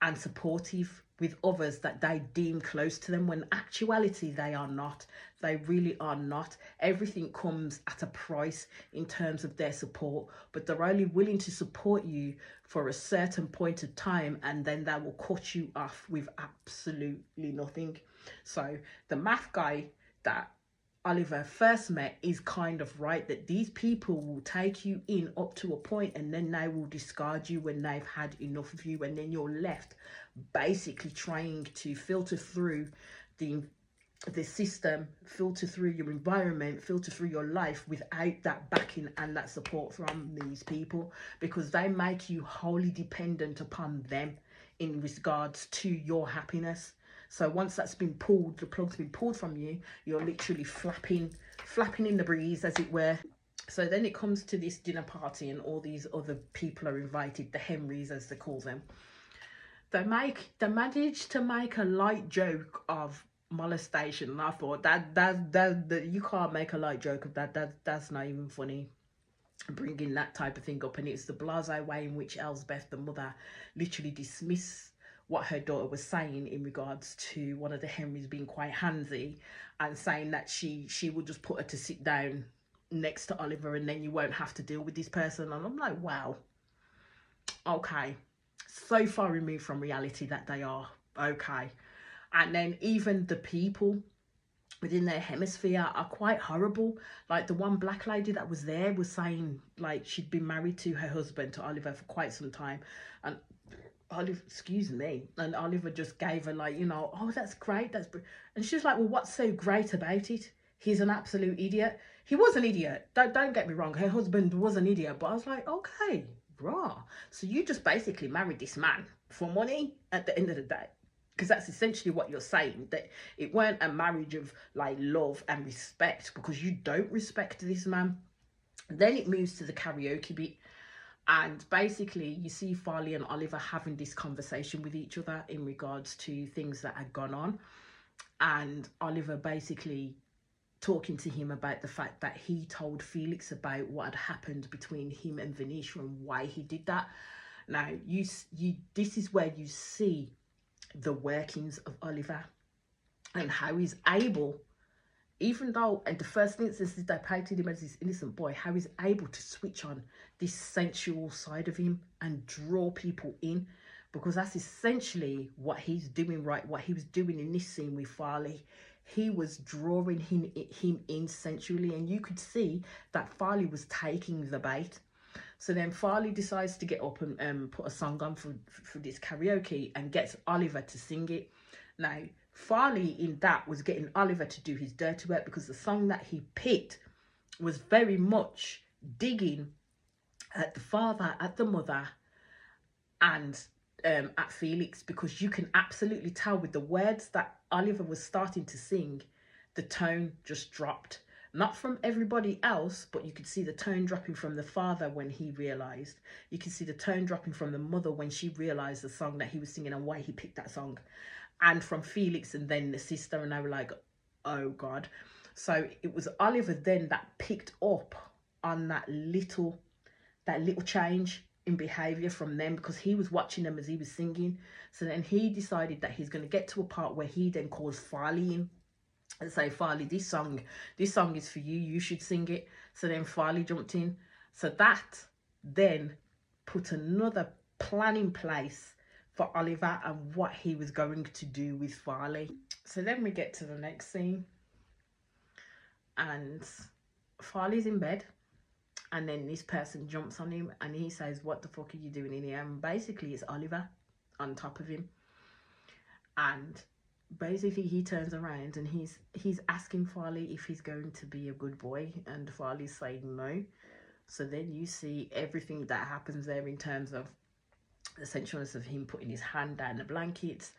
and supportive with others that they deem close to them, when actuality they are not. They really are not. Everything comes at a price in terms of their support, but they're only willing to support you for a certain point of time, and then they will cut you off with absolutely nothing. So the math guy that Oliver first met is kind of right, that these people will take you in up to a point, and then they will discard you when they've had enough of you, and then you're left basically trying to filter through the system, filter through your environment, filter through your life without that backing and that support from these people, because they make you wholly dependent upon them in regards to your happiness. So once that's been pulled, the plug's been pulled from you, you're literally flapping in the breeze, as it were. So then it comes to this dinner party, and all these other people are invited, the Henrys as they call them. They manage to make a light joke of molestation, and I thought that you can't make a light joke of that's not even funny, bringing that type of thing up. And it's the blasé way in which Elsbeth, the mother, literally dismissed what her daughter was saying in regards to one of the Henrys being quite handsy, and saying that she would just put her to sit down next to Oliver, and then you won't have to deal with this person. And I'm like, wow, okay, so far removed from reality that they are. Okay. And then even the people within their hemisphere are quite horrible. Like the one black lady that was there was saying like she'd been married to her husband, to Oliver, for quite some time, and Oliver, excuse me, and Oliver just gave her like, you know, oh, that's great, and she's like, well, what's so great about it? He's an absolute idiot. He was an idiot, don't get me wrong, her husband was an idiot, but I was like, okay, rah, so you just basically married this man for money at the end of the day, because that's essentially what you're saying, that it weren't a marriage of like love and respect, because you don't respect this man. Then it moves to the karaoke bit, and basically you see Farley and Oliver having this conversation with each other in regards to things that had gone on, and Oliver basically talking to him about the fact that he told Felix about what had happened between him and Venetia and why he did that. Now you this is where you see the workings of Oliver and how he's able, even though in the first instance they painted him as this innocent boy, how he's able to switch on this sensual side of him and draw people in, because that's essentially what he's doing, right? What he was doing in this scene with Farley, he was drawing him in sensually, and you could see that Farley was taking the bait. So then Farley decides to get up and put a song on for this karaoke, and gets Oliver to sing it. Now, Farley in that was getting Oliver to do his dirty work, because the song that he picked was very much digging at the father, at the mother, and at Felix, because you can absolutely tell with the words that Oliver was starting to sing, the tone just dropped. Not from everybody else, but you could see the tone dropping from the father when he realised. You can see the tone dropping from the mother when she realised the song that he was singing and why he picked that song. And from Felix and then the sister, and they were like, oh God. So it was Oliver then that picked up on that little change in behaviour from them, because he was watching them as he was singing. So then he decided that he's going to get to a part where he then calls Farley in and say, Farley, this song is for you, you should sing it. So then Farley jumped in. So that then put another plan in place for Oliver and what he was going to do with Farley. So then we get to the next scene, and Farley's in bed, and then this person jumps on him and he says, what the fuck are you doing in here? And basically it's Oliver on top of him, and basically he turns around and he's asking Farley if he's going to be a good boy, and Farley's saying no. So then you see everything that happens there in terms of the sensualness of him putting his hand down the blankets,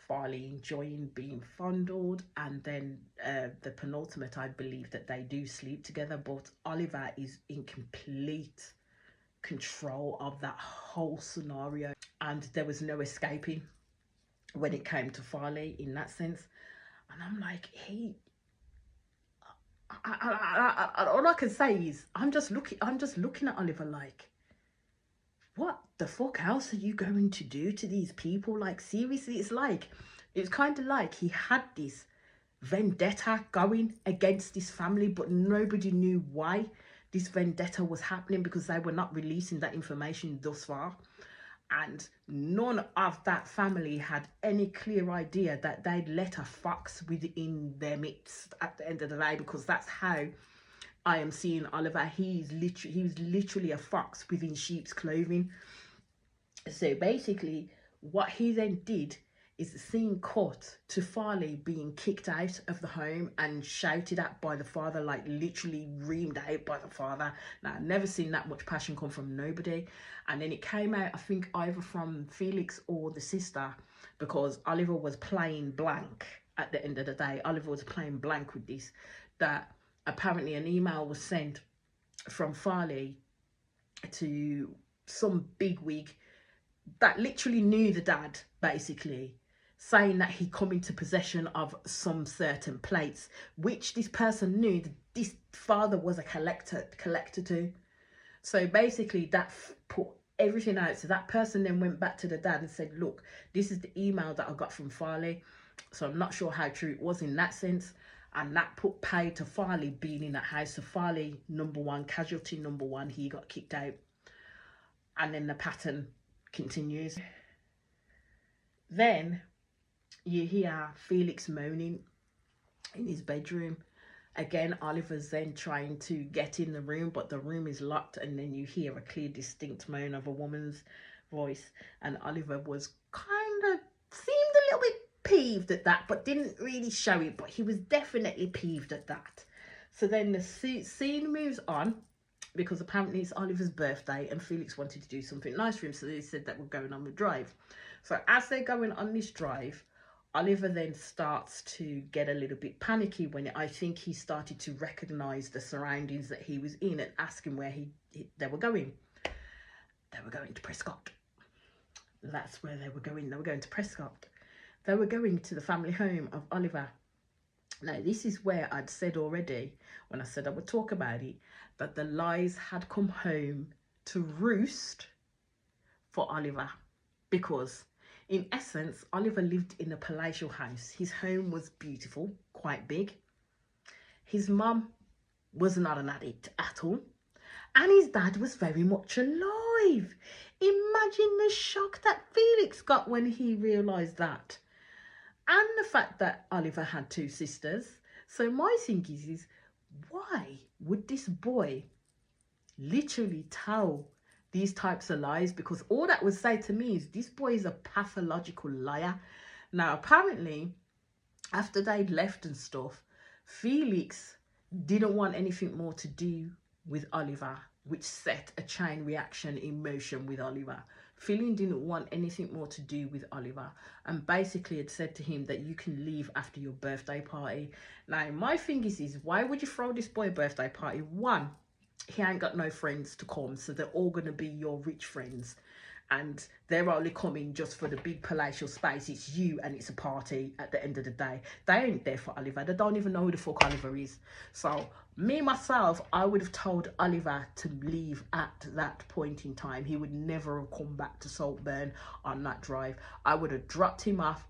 Farley enjoying being fondled, and then the penultimate, I believe that they do sleep together, but Oliver is in complete control of that whole scenario, and there was no escaping when it came to Farley in that sense. And I'm like, all I can say is I'm just looking at Oliver like, what the fuck else are you going to do to these people? Like, seriously, it's kind of like he had this vendetta going against this family, but nobody knew why this vendetta was happening because they were not releasing that information thus far. And none of that family had any clear idea that they'd let a fox within their midst at the end of the day, because that's how I am seeing Oliver. He was literally a fox within sheep's clothing. So basically, what he then did is the scene cut to Farley being kicked out of the home and shouted at by the father, like literally reamed out by the father. Now, I've never seen that much passion come from nobody. And then it came out, I think, either from Felix or the sister, because Oliver was playing blank at the end of the day. Oliver was playing blank with this, that apparently an email was sent from Farley to some bigwig that literally knew the dad, basically, saying that he come into possession of some certain plates, which this person knew that this father was a collector too. So basically that put everything out. So that person then went back to the dad and said, look, this is the email that I got from Farley. So I'm not sure how true it was in that sense. And that put pay to Farley being in that house. So Farley, number one, casualty number one, he got kicked out. And then the pattern continues. Then you hear Felix moaning in his bedroom. Again, Oliver's then trying to get in the room, but the room is locked, and then you hear a clear, distinct moan of a woman's voice. And Oliver was kind of, seemed a little bit peeved at that, but didn't really show it, but he was definitely peeved at that. So then the scene moves on, because apparently it's Oliver's birthday and Felix wanted to do something nice for him, so they said that we're going on the drive. So as they're going on this drive, Oliver then starts to get a little bit panicky when I think he started to recognise the surroundings that he was in and ask him where they were going. They were going to Prescott. That's where they were going. They were going to Prescott. They were going to the family home of Oliver. Now, this is where I'd said already, when I said I would talk about it, that the lies had come home to roost for Oliver, because in essence, Oliver lived in a palatial house. His home was beautiful, quite big. His mum was not an addict at all. And his dad was very much alive. Imagine the shock that Felix got when he realised that. And the fact that Oliver had two sisters. So my thing is why would this boy literally tell these types of lies? Because all that would say to me is this boy is a pathological liar. Now, apparently, after they'd left and stuff, Felix didn't want anything more to do with Oliver, which set a chain reaction in motion with Oliver. Philly didn't want anything more to do with Oliver and basically had said to him that you can leave after your birthday party. Now, my thing is why would you throw this boy a birthday party? One, he ain't got no friends to come, so they're all going to be your rich friends. And they're only coming just for the big palatial space. It's you and it's a party at the end of the day. They ain't there for Oliver. They don't even know who the fuck Oliver is. So me, myself, I would have told Oliver to leave at that point in time. He would never have come back to Saltburn on that drive. I would have dropped him off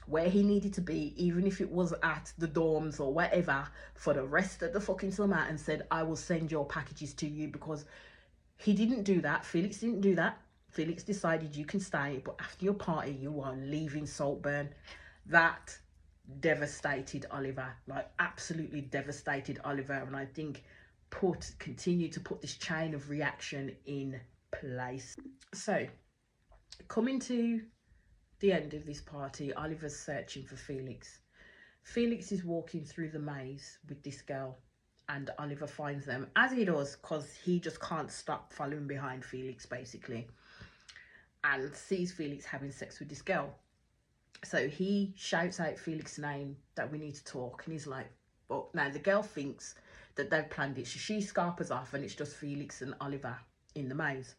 where he needed to be, even if it was at the dorms or whatever, for the rest of the fucking summer, and said, I will send your packages to you, because he didn't do that. Felix didn't do that. Felix decided you can stay, but after your party, you are leaving Saltburn. That devastated Oliver, like absolutely devastated Oliver. And I think continue to put this chain of reaction in place. So coming to the end of this party, Oliver's searching for Felix. Felix is walking through the maze with this girl, and Oliver finds them, as he does, because he just can't stop following behind Felix, basically, and sees Felix having sex with this girl. So he shouts out Felix's name, that we need to talk, and he's like, well, now the girl thinks that they've planned it, so she scarpers off and it's just Felix and Oliver in the maze.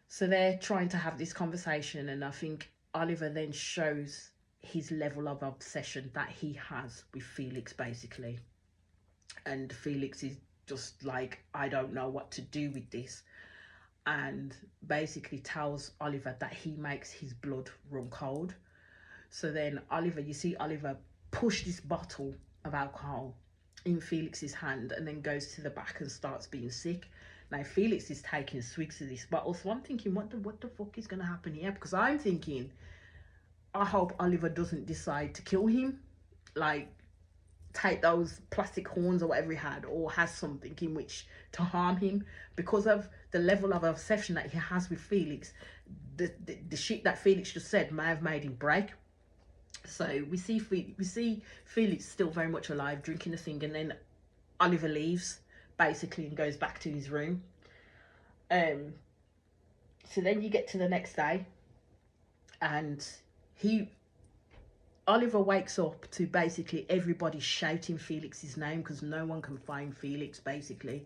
So they're trying to have this conversation, and I think Oliver then shows his level of obsession that he has with Felix, basically. and Felix is just like, I don't know what to do with this, and basically tells Oliver that he makes his blood run cold. So then Oliver, you see Oliver push this bottle of alcohol in Felix's hand and then goes to the back and starts being sick. Now Felix is taking swigs of this bottle, so I'm thinking, what the fuck is going to happen here? Because I'm thinking, I hope Oliver doesn't decide to kill him, like take those plastic horns or whatever he had, or has something in which to harm him, because of the level of obsession that he has with Felix. The shit that Felix just said may have made him break. So we see Felix still very much alive, drinking the thing, and then Oliver leaves basically and goes back to his room. So then you get to the next day, and Oliver wakes up to basically everybody shouting Felix's name, because no one can find Felix. Basically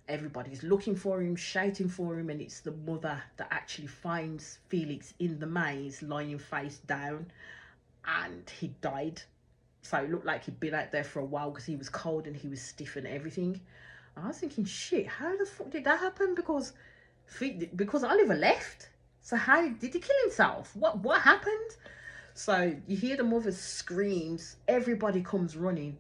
everybody's looking for him, shouting for him, and it's the mother that actually finds Felix in the maze, lying face down, and he died. So it looked like he'd been out there for a while, because he was cold and he was stiff and everything. And I was thinking, shit, how the fuck did that happen? Because Oliver left. So how did he kill himself? What happened? So you hear the mother's screams, everybody comes running.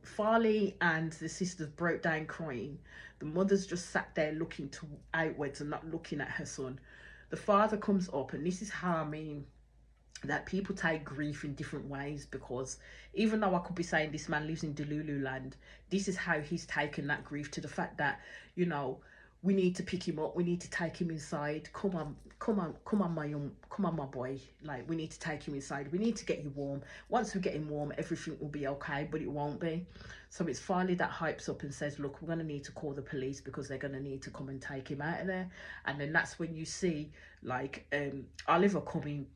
Farley and the sisters broke down crying. The mother's just sat there looking outwards and not looking at her son. The father comes up, and this is how I mean that people take grief in different ways, because even though I could be saying this man lives in Delulu land, this is how he's taken that grief, to the fact that, you know, we need to pick him up, we need to take him inside. Come on my boy, like, we need to take him inside, we need to get you warm. Once we get him warm, everything will be okay, but it won't be. So it's Farley that hypes up and says, look, we're going to need to call the police, because they're going to need to come and take him out of there. And then that's when you see like Oliver coming,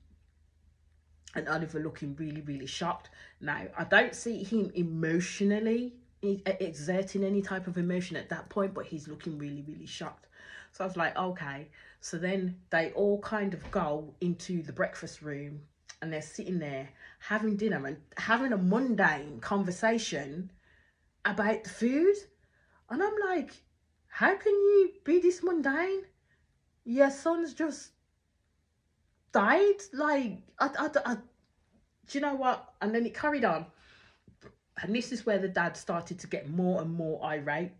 and Oliver looking really, really shocked. Now, I don't see him emotionally exerting any type of emotion at that point, but he's looking really, really shocked. So I was like, okay. So then they all kind of go into the breakfast room, and they're sitting there having dinner and having a mundane conversation about the food. And I'm like, how can you be this mundane? Your son's just died. Like, do you know what? And then it carried on, and this is where the dad started to get more and more irate,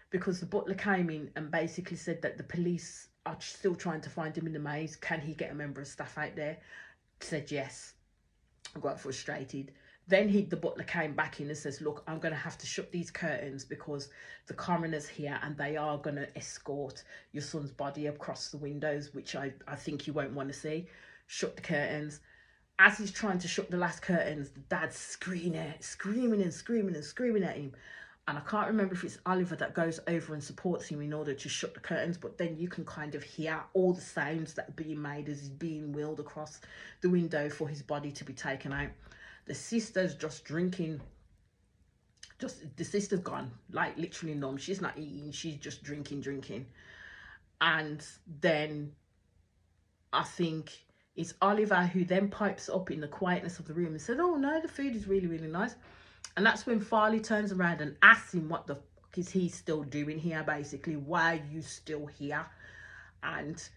because the butler came in and basically said that the police are still trying to find him in the maze. Can he get a member of staff out there? Said yes. I got frustrated. Then the butler came back in and says, look, I'm going to have to shut these curtains, because the coroner's here and they are going to escort your son's body across the windows, which I think you won't want to see. Shut the curtains. As he's trying to shut the last curtains, the dad's screaming at him. And I can't remember if it's Oliver that goes over and supports him in order to shut the curtains, but then you can kind of hear all the sounds that are being made as he's being wheeled across the window for his body to be taken out. The sister's just drinking. The sister's gone, like literally numb. She's not eating, she's just drinking. And then I think it's Oliver who then pipes up in the quietness of the room and said, oh no, the food is really, really nice. And that's when Farley turns around and asks him what the fuck is he still doing here, basically. Why are you still here? And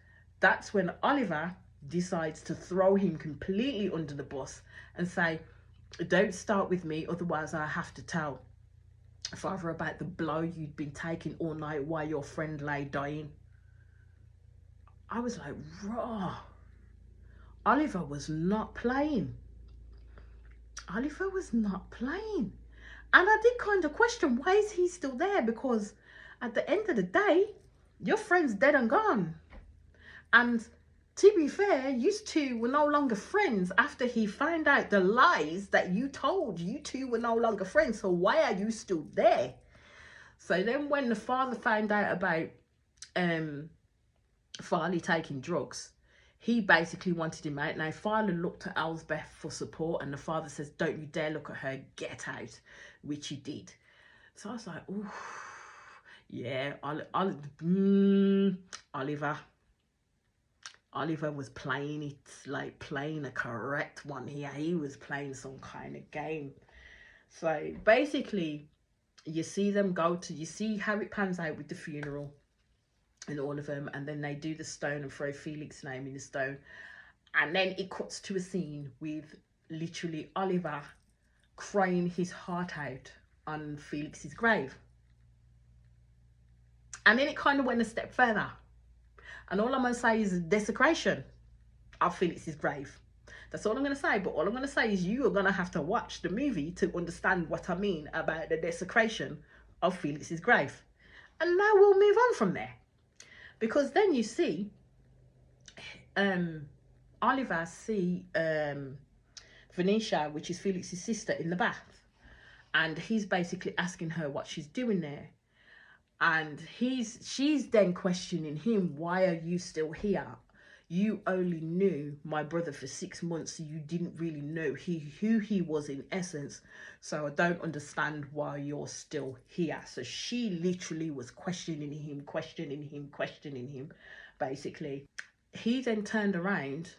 that's when Oliver decides to throw him completely under the bus and say, don't start with me, otherwise I have to tell Father about the blow you'd been taking all night while your friend lay dying. I was like, raw. Oliver was not playing. Oliver was not playing. And I did kind of question, why is he still there? Because at the end of the day, your friend's dead and gone. And to be fair, you two were no longer friends after he found out the lies that you told. You two were no longer friends. So why are you still there? So then when the father found out about Farley taking drugs, he basically wanted him out. Now, Farley looked at Elsbeth for support, and the father says, don't you dare look at her, get out, which he did. So I was like, ooh, yeah, Oliver was playing it, like playing a correct one here. He was playing some kind of game. So basically, you see them go to, you see how it pans out with the funeral and all of them, and then they do the stone and throw Felix's name in the stone, and then it cuts to a scene with literally Oliver crying his heart out on Felix's grave. And then it kind of went a step further, and all I'm going to say is desecration of Felix's grave. That's all I'm going to say. But all I'm going to say is you are going to have to watch the movie to understand what I mean about the desecration of Felix's grave. And now we'll move on from there. Because then you see Oliver see Venetia, which is Felix's sister, in the bath. And he's basically asking her what she's doing there. And she's then questioning him, why are you still here? You only knew my brother for 6 months, so you didn't really know who he was in essence. So I don't understand why you're still here. So she literally was questioning him, basically. He then turned around,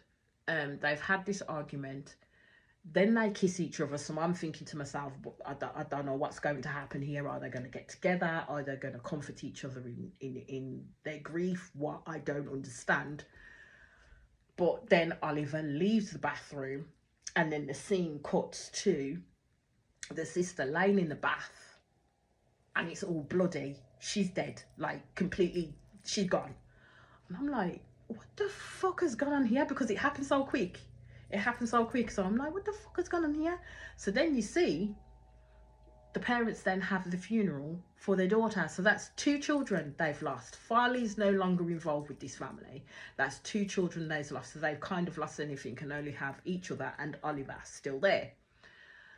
they've had this argument, then they kiss each other. So I'm thinking to myself, I don't know what's going to happen here. Are they going to get together? Are they going to comfort each other in their grief? What I don't understand. But then Oliver leaves the bathroom, and then the scene cuts to the sister laying in the bath, and it's all bloody. She's dead, like completely, she's gone. And I'm like, what the fuck has gone on here? Because it happened so quick. So I'm like, what the fuck has gone on here? So then you see the parents then have the funeral for their daughter. So that's 2 children they've lost. Farley's no longer involved with this family. That's 2 children they've lost. So they've kind of lost anything, can only have each other and Oliver still there.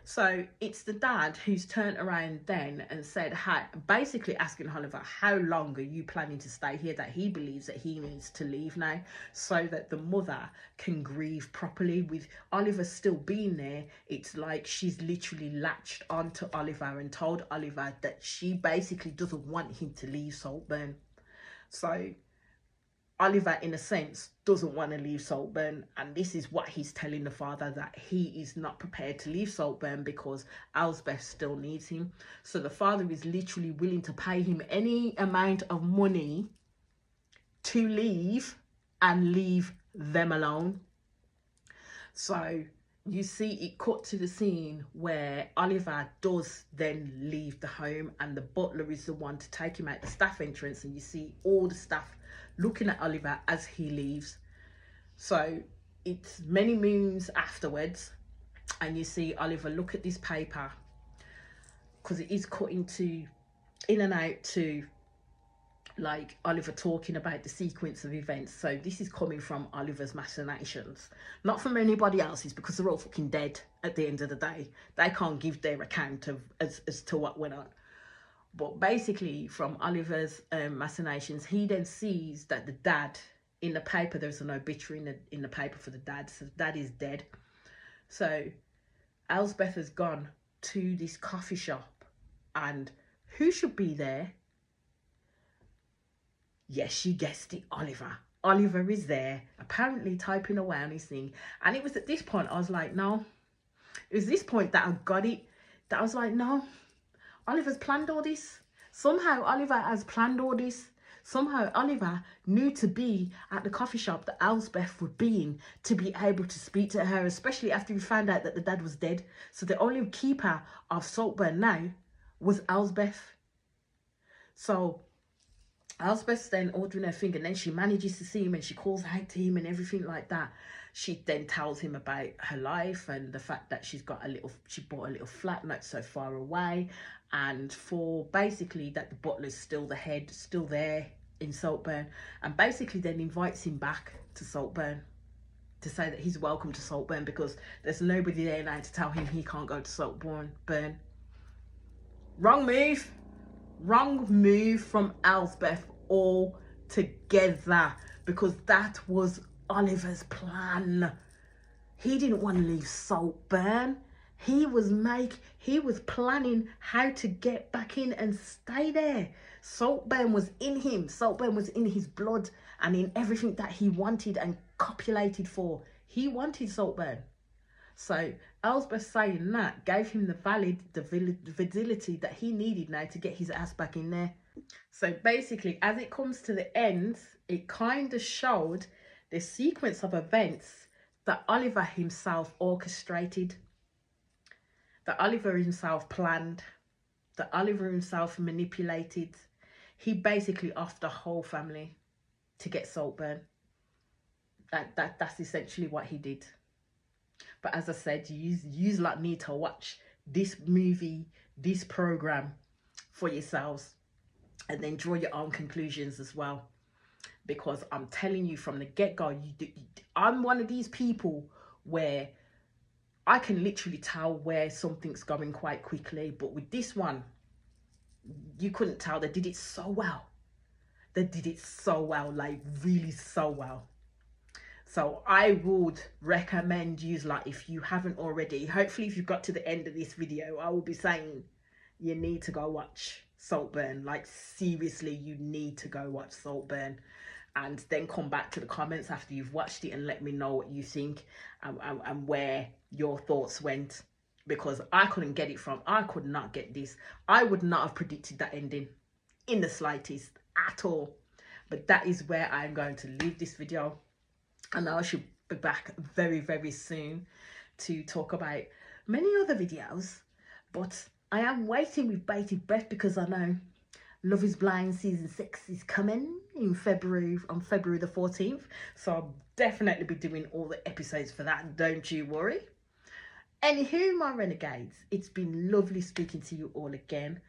So it's the dad who's turned around then and said, basically asking Oliver, how long are you planning to stay here? That he believes that he needs to leave now so that the mother can grieve properly. With Oliver still being there, it's like she's literally latched onto Oliver and told Oliver that she basically doesn't want him to leave Saltburn. So Oliver, in a sense, doesn't want to leave Saltburn, and this is what he's telling the father, that he is not prepared to leave Saltburn because Elsbeth still needs him. So the father is literally willing to pay him any amount of money to leave and leave them alone. So you see it cut to the scene where Oliver does then leave the home, and the butler is the one to take him out the staff entrance, and you see all the staff looking at Oliver as he leaves. So it's many moons afterwards, and you see Oliver look at this paper, because it is cut into in and out to like Oliver talking about the sequence of events. So this is coming from Oliver's machinations, not from anybody else's, because they're all fucking dead at the end of the day. They can't give their account of as to what went on. But basically, from Oliver's machinations, he then sees that the dad, in the paper, there's an obituary in the paper for the dad. So the dad is dead. So Elsbeth has gone to this coffee shop, and who should be there? Yes, you guessed it, Oliver. Oliver is there, apparently typing away on his thing. And it was at this point I was like, no. It was this point that I got it, that I was like, no. Oliver's planned all this. Somehow Oliver has planned all this. Somehow Oliver knew to be at the coffee shop that Elsbeth would be in, to be able to speak to her, especially after he found out that the dad was dead. So the only keeper of Saltburn now was Elsbeth. So Elsbeth's then ordering her thing, and then she manages to see him, and she calls out to him and everything like that. She then tells him about her life and the fact that she bought a little flat not so far away, and for basically that the butler's still the head, still there in Saltburn, and basically then invites him back to Saltburn to say that he's welcome to Saltburn because there's nobody there now to tell him he can't go to Saltburn. Wrong move from Elsbeth altogether, because that was Oliver's plan. He didn't want to leave Saltburn. He was planning how to get back in and stay there. Saltburn was in him. Saltburn was in his blood and in everything that he wanted and copulated for. He wanted Saltburn. So Elsbeth saying that gave him the validity that he needed now to get his ass back in there. So basically, as it comes to the end, it kind of showed the sequence of events that Oliver himself orchestrated, that Oliver himself planned, that Oliver himself manipulated. He basically offed the whole family to get Saltburn. That's essentially what he did. But as I said, you lot need to watch this movie, this program for yourselves, and then draw your own conclusions as well. Because I'm telling you from the get-go, I'm one of these people where I can literally tell where something's going quite quickly. But with this one, you couldn't tell. They did it so well. They did it so well, like really so well. So I would recommend you, like, if you haven't already, hopefully if you've got to the end of this video, I will be saying you need to go watch Saltburn. Like, seriously, you need to go watch Saltburn, and then come back to the comments after you've watched it and let me know what you think and where your thoughts went, because I could not get this. I would not have predicted that ending in the slightest at all. But that is where I'm going to leave this video. And I should be back very, very soon to talk about many other videos. But I am waiting with bated breath, because I know Love is Blind season 6 is coming in February, on February the 14th. So I'll definitely be doing all the episodes for that. Don't you worry. Anywho, my renegades, it's been lovely speaking to you all again.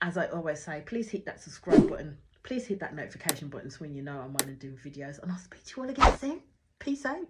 As I always say, please hit that subscribe button. Please hit that notification button so when you know I'm on and doing videos. And I'll speak to you all again soon. Peace out.